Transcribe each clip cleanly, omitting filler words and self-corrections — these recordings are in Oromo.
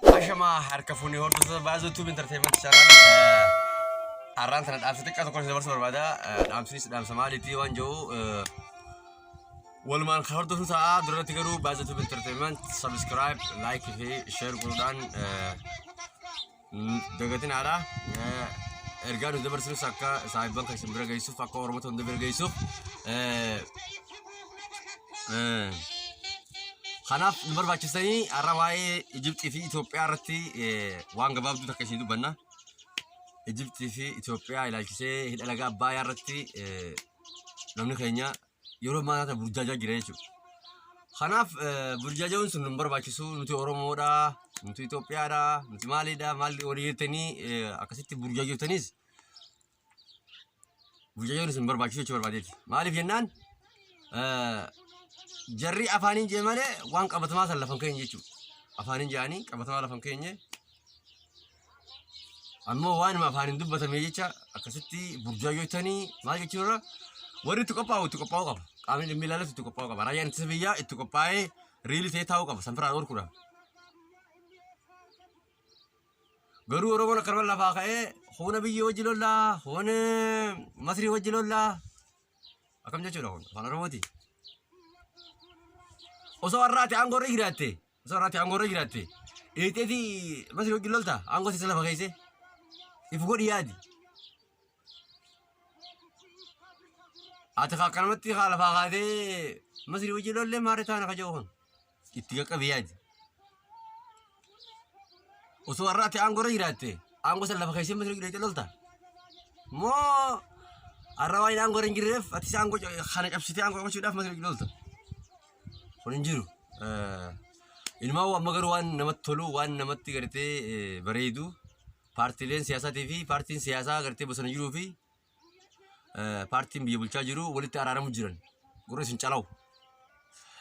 Ashama harkafuni horta bazo tube entertainment channel arrantan aftika to korshe barso barbada amsis dam samali ti wanjo walman khordo sa durati garu bazo tube entertainment subscribe like share gudan dagatin ara erganu dabarsu sakka saiban kashin bira gaisu fakko ormoto ndabira gaisu خناف نمر باكستاني الرواية إجبت في إثيوبيا رتي وان قباب دو تكشيدو بنا إجبت في إثيوبيا إلى كسي هيد ألقى بايا رتي نمني خينيا يورو ما نتا برجاجة جريشو خناف برجاجة ونسو نمبر باكسو نتي أورومو دا نتي إثيوبيا دا نتي مالي دا مالي أوريتني أكسيتي برجاجة تنيس برجاجة ونسو نمبر باكسو چور باديتي مالي فينان جري أفانين جمالة وان قبض سلا فمكين يجوا أفانين جاني قبض ما فمكين يه أما وان ما أفانين دب بتميجيشة أكستي برجاجو تاني ما يجورا وري تكوباو قب كامل الميلاد تكوباو قب رايان تسبيا تكوباي ريلي تيتاو قب سنفرا أور كورا غرو رونا كربلا باقي هون بيجي وجلو لا هون مصري وجلو لا أكمل جالو هون فانا روتي وصوراتي عنقو رجراتي وصوراتي عنقو رجراتي إيتي مثل وجه لولتا عنقو سيسلا بغيسي يفقود يادي أتخا كلمتي خالفا غادي مثل وجه لولي مارتانا خجوهن اتقاق بيادي وصوراتي عنقو رجراتي عنقو سلا بغيسي مثل وجه لولتا مو الرواين عنقو رنجرف أتسي عنقو خانق أبسيتي عنقو أبسيتي مثل وجه لولتا ونجرو إنما هو مغروان نمتلو وان نمتي قرتي بريدو بارتيلين سياسة في بارتين سياسة قرتي بسنا جرو في بارتين بيبلشا جرو ولت أرارا مجرن قرص إنشالو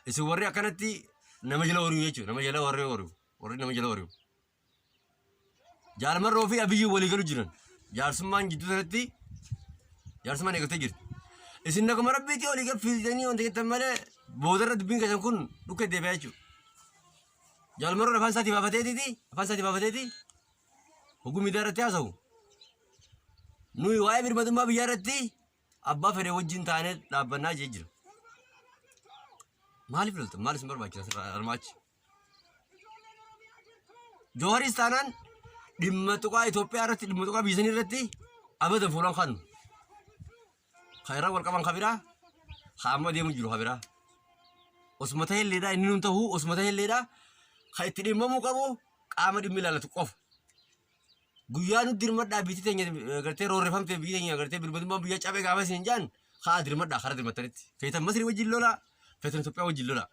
إسواري أكنتي نمجلا وريو يجو نمجلا وريو نمجلا وريو جال مرة في أبيجو ولي قالوا جرن جال سمان جدو ثلاثي جال سمان يقول تجر إسنك مربيتي ولي قال في الدنيا وانت كتمله بودر دبين كذا كون لوكي دبيجو جال مرة فانساتي بافتي حكومي دارتي أسوه نوي واي برمضان ما بيارتي أبا فري وجين تاني لابنا جيجر مالي فلت مالي سمر باكي رماتش جوهرستانان دمتوكا إثيوبيا رتي دمتوكا بيزني رتي أبدا فلان خان خيرا والكمان خبيرا خامو ديمو جلو خبيرا osmata helleedha inni nun ta'u osmata helleedha ka itti dhimmamu qabu qaama dhimmi ilaalatu qofa guyyaa nu dirmadhaa biitii teenya gartee roorrefamtee biitii teenya gartee bilbilumaan biyya cabee gaafa isin jaan haa dirmadhaa kara dirmattanitti feetan masrii wajjin lola feetan Itoophiyaa wajjin lola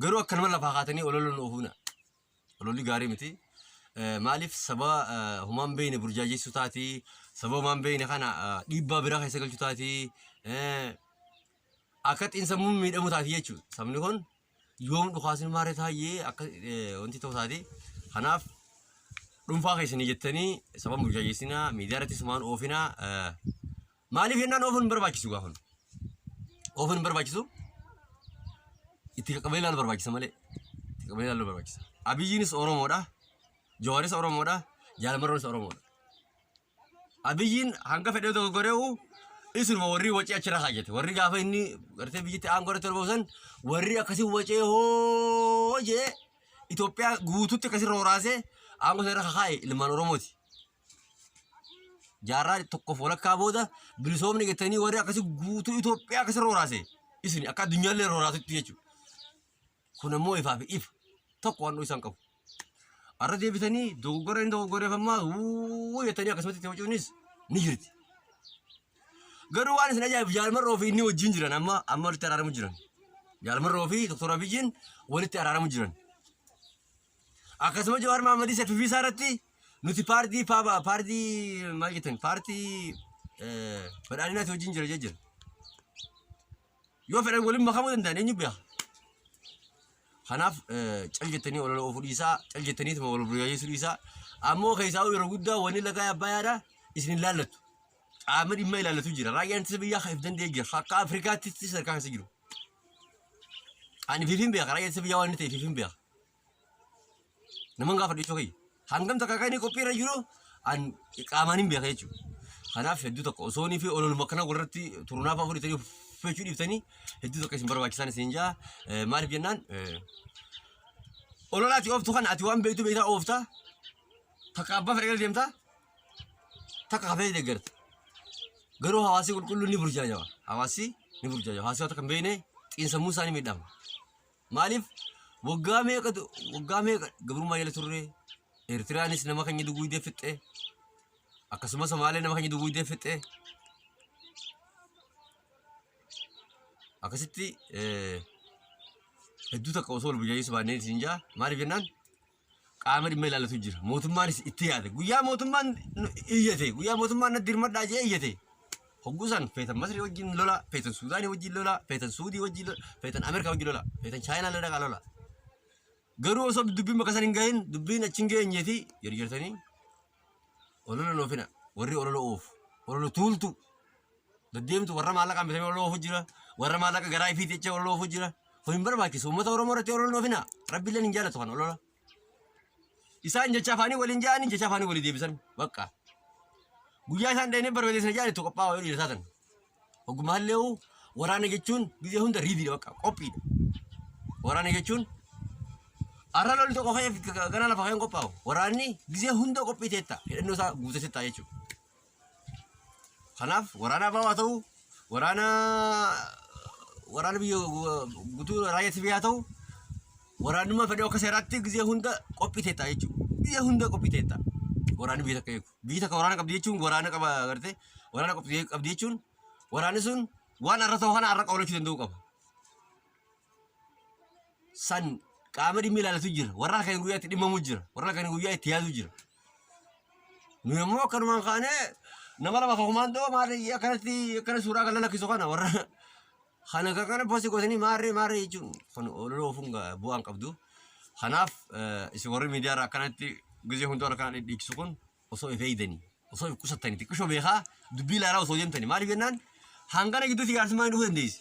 garuu akkanuma lafaa kaatanii ololoon oofuna ololli gaarii miti maaliif saba humaan beeyne burjaajeessuu taatii saba humaan beeyne kana dhiibbaa biraa keessa galchuu taatii أكاد إنسان مميت أموتاتي يجوا سامنيكون يوم دخاسين مارتها يه أكاد أنتي توصادي خناف رنفاقي سنيجتني سبب مجاجسنا ميدارتي سمان أوفينا مالي فينا أوفن برباكسو قاهون أوفن برباكسو إتقبلنا برباكسو مالي إتقبلنا برباكسو أبي جينس أورومودا جواريس أورومودا جالمرونس أورومودا أبي جين هنگا فيديو تو غوريو إسمه وري وجه أشرا حاجته وري قافة إني قرتي بيجي أنقرة تربوسن وري أكاسي وجه هو جه إثيوبيا غوتو تكاسي روراسه أنقرة خاي لما نروموتي جارا تكفولا كابودا بلسوم نيجتني وري أكاسي غوتو إثيوبيا أكاسي روراسه إسني أكاد دنيا لي روراسه تيجو كنا مو يفافي إف تقوى إنه يسانكو أردي بيتني دوغورة فما هو يتني أكاسي تيجو نيس نيجرتي garuwaan sana ajaa'ib jaalmarra ofii inni wajjin jiran amma walitti araaramu jiran jaalmarra ofii doktor Abiyyiin walitti araaramu jiran akkasuma Jawaar Mahammadii Safiisaa irratti nuti paartii maal jettan paartii badhaadhinaati wajjin jira jejjira yoo fedhan waliin makamuu danda'an eenyu beeka kanaaf cal jettanii olola ofuu dhiisaa cal jettaniituma wal burjaajeessuu dhiisaa ammoo keessaa yeroo guddaa wanni lagaa abbayyaadha isin ilaallattu عامل إما إلى لتوجر رايان تسبيا خايف دندي يجر خاك أفريقيا تسير كان سجلو أنا في فيلم بيا رايان تسبيا وأنا تي في فيلم بيا naman gaafadhu jechuudha. Hangam takka kan inni qophiirra jiru an qaamaan hin beeka jechuudha. Kanaaf hedduu tokko osoonii fi ololuma kana walirratti turunaaf afur itanii fechuu dhiiftanii hedduu tokko isin barbaachisan isin jaa maaliif jennaan ololaati ooftu kan ati waan beektu beektaa oofta takka abbaa fedhee deemta takka hafee deeggarta. Garuu hawaasi qulqulluun ni burjaajawa. Hawaasi ni burjaajawa. Hawaasi waan takka hin beekne xiinsammuu isaanii miidhama. Maaliif waggaa meeqa gabrummaa jala turre Eertiraanis nama keenya duguugdee fixxee akkasumas Somaalee nama keenya duguugdee fixxee akkasitti hedduu takka osoo wal burjaajessu baannee isin jaa maaliif jennaan qaama dhimma ilaallatu jira. Mootummaanis itti yaade guyyaa mootummaan iyyate guyyaa mootummaan na dirmadhaa jee iyyate hoggusan feetan Masrii wajjin lola feetan Suudaanii wajjin lola feetan Suudii wajjin lola feetan Ameerikaa wajjin lola feetan Chaayinaa dhaqaa lola. Garuu osoo dubbiin bakka san hin gahin dubbiin achi hin geenyeeti yerjertanii olola loofina warri olola oofu olola tuultu deddeemtu warra maallaqa bitamee olola oofu jira warra maallaqa garaa ifiiti jecha olola oofu jira. Hin barbaachisu uummata Oromoo irratti olola loofina rabbiilleen hin jaalatu kan olola. Isaan jecha afaanii waliin jaanii jecha afaanii walii deebisan bakka. Guyyaa isaan dheenee barbadeessan jaanitu qophaa'aa yoo dhiirataatan. Oggumaallee waraana jechuun biyya hunda riidiidha bakka qophiidha. Waraana jechuun arra lolli tokko gana lafa kan qophaa'u waraanni biyya hunda qophii teetta hidhannoo isaa guutatee ta'a jechuudha. Kanaaf waraana abaa ta'u waraana biyya guutuu raayyaa biyyaa ta'u waraanuma fedhee akka seeraatti biyya hunda qophii teetta jechuudha. Biyya hunda qophii teetta. Waraanni biyya takka eegu. Biyya takka waraana qabdi jechuun waraana qaba gartee waraana qophii qabdi jechuun waraanni sun waan arra ta'u kana arra qawwachuu danda'u qaba. San qaama dhimmi ilaalatu jira. Warra kan guyyaa itti dhimmamu jira. Warra kan guyyaa itti yaadu jira. Nu immoo akkanumaan kaanee nama lama kakumaan ta'u maali akkana suuraa kan lalakkisu kana warra kana kana boosii gootanii maarree jechuun kun olola oofuun bu'aan qabdu. Kanaaf isin warri miidiyaa akkanatti ጊዜ ሁንዶር ካን ዲክሱን ኦሶ ይፈይደኒ ኦሶ ይኩሰተኒ ትክሾ ቤኻ ዱቢ ላራ ኦሶ ጀምተኒ ማሊ ገናን ሃንጋነ ግዱት ይጋርስ ማይዱ እንደይስ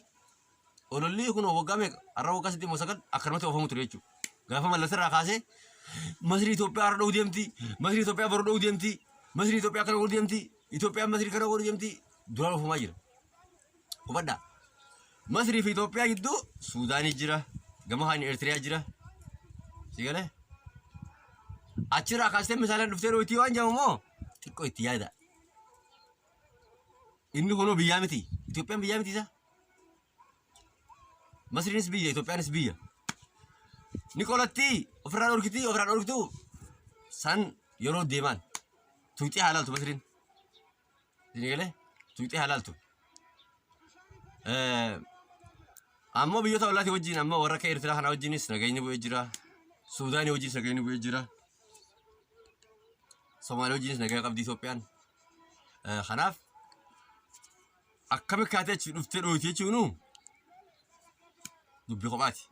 ኦሎሊ ኩኖ ወጋሜ አራው ቀስቲ መሰከል አከርመተ ኦፈሙ ትሬቹ ጋፈ መለሰራ ካሴ መስሪ ኢትዮጵያ አርዶ ዲምቲ መስሪ ኢትዮጵያ በርዶ ዲምቲ መስሪ ኢትዮጵያ ከረ ወር ዲምቲ ኢትዮጵያ መስሪ ከረ ወር ዲምቲ ዱራሎ ፉማ ጅራ ወበዳ መስሪ ኢትዮጵያ ይዱ ሱዳን ይጅራ ገማሃኒ ኤርትራ ይጅራ ሲገለ Achirraa kaastee misaalaan dhuftee rootii waan jedhamu moo xiqqoo itti yaada. Inni kunoo biyyaa miti. Itoophiyaan biyyaa miti isa. Masriinis biyya, Itoophiyaanis biyya. Ni qolattii ofirraan dhorkituu san yeroo deemaan tuuxii haalaaltu Masriin. Isin galee tuuxii haalaaltu. Ammoo biyyoota ollaatii wajjin ammoo warra akka Eertiraa kana wajjinis nageenyi bu'ee jira. Suudaanii wajjinis nageenyi bu'ee jira. Somaalee wajjinis nagaa qabdi Itoophiyaan. Kanaaf akkami kaatee achi dhuftee dhootii jechuun dubbii kophaati.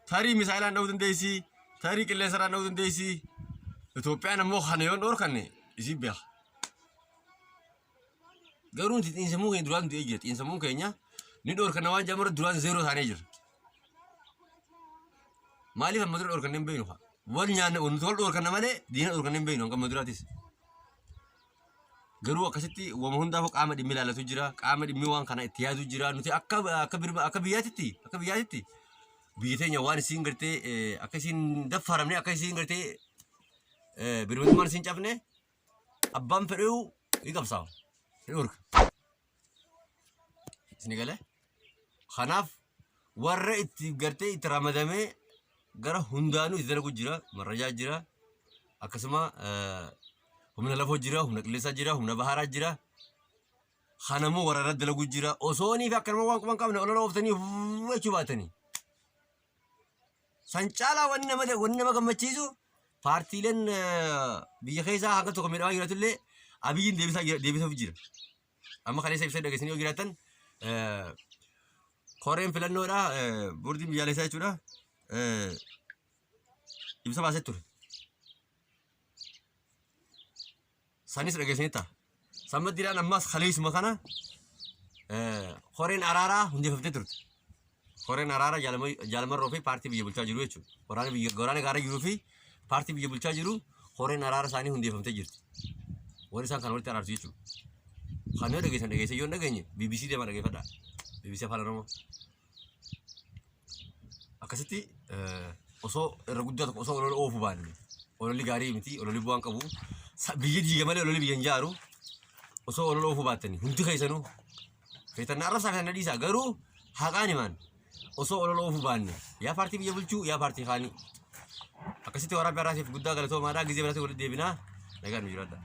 Tarii misaalaan dha'uu dandeessi, tarii qilleensaraan dha'uu dandeessi. Itoophiyaan ammoo kana yoon dhoorkanne isii beeka. Garuu nuti xiinsammuu keenya duraan nuti eeggate xiinsammuun keenya ni dhoorkanna waan jedhamu duraan zeeroo taanee jira. Maaliif amma dura dhoorkanne hin beeknu fa'a? Wal nyaanne nuti wal dhoorkanna malee diina dhoorkanne hin beeknu hanga amma duraatis. Garuu akkasitti wama hundaafuu qaama dhimmi ilaallatu jira. Qaama dhimmi waan kana itti yaadu jira. Nuti akka biyyaatitti biyya teenya waan isiin gartee akka isiin daffaramne akka isiin gartee birmadummaan isiin cabne abbaan fedhuu ni qabsaawa. Ni dhoorka. Isin galee? Kanaaf warra itti gartee itti ramadamee gara hundaanuu itti dalagu jira. Marrajaa jira. Akkasuma humna lafoo jira, humna qilleensaa jira, humna baharaa jira. Kanammoo waraana dalagu jira. Osoonii fi akkanuma waan quban qabne olola ooftanii jechuu baatanii. San caalaa wanni nama gammachiisu paartiileen biyya keessaa hanga tokko miidhamaa jiraatullee abiyyiin deebisuuf jira. Amma kaleessa ibsa dhageessanii yoo jiraatan koreen filannoodha boordiin biyyaalessaa jechuudha. Ibsa baasee ture. Sanis dhageessanii ta'a. Sammaddiidhaan ammas kaleessuma kana koreen araaraa hundeeffattee turte. Koreen araaraa jaalamarroo fi paartii biyya bulchaa jiru jechuudha. Waraana gaara jiruu fi paartii biyya bulchaa jiru horeen araara isaanii hundeeffamtee jirti. Warri isaan kan walitti araarsu jechuudha. Kan yoo dhageessan yoo hin dhageenye BBC deemaa dhageeffadhaa. BBC Afaan Oromoo. Akkasitti osoo irra guddaa tokko osoo olola oofu baanne ololli gaarii miti ololli bu'aan qabu biyya diiga malee ololli biyya hin jaaru osoo olola oofu baattanii hundi keessanuu feetan arrabsaa feetan dhiisaa garuu haqaan himaan osoo olola oofu baanne yaa paartii biyya bulchuu yaa paartii kaanii akkasitti waraabbii araasiif guddaa galatoomaadhaa gizee biratti walitti deebinaa nagaan nu jiraadha.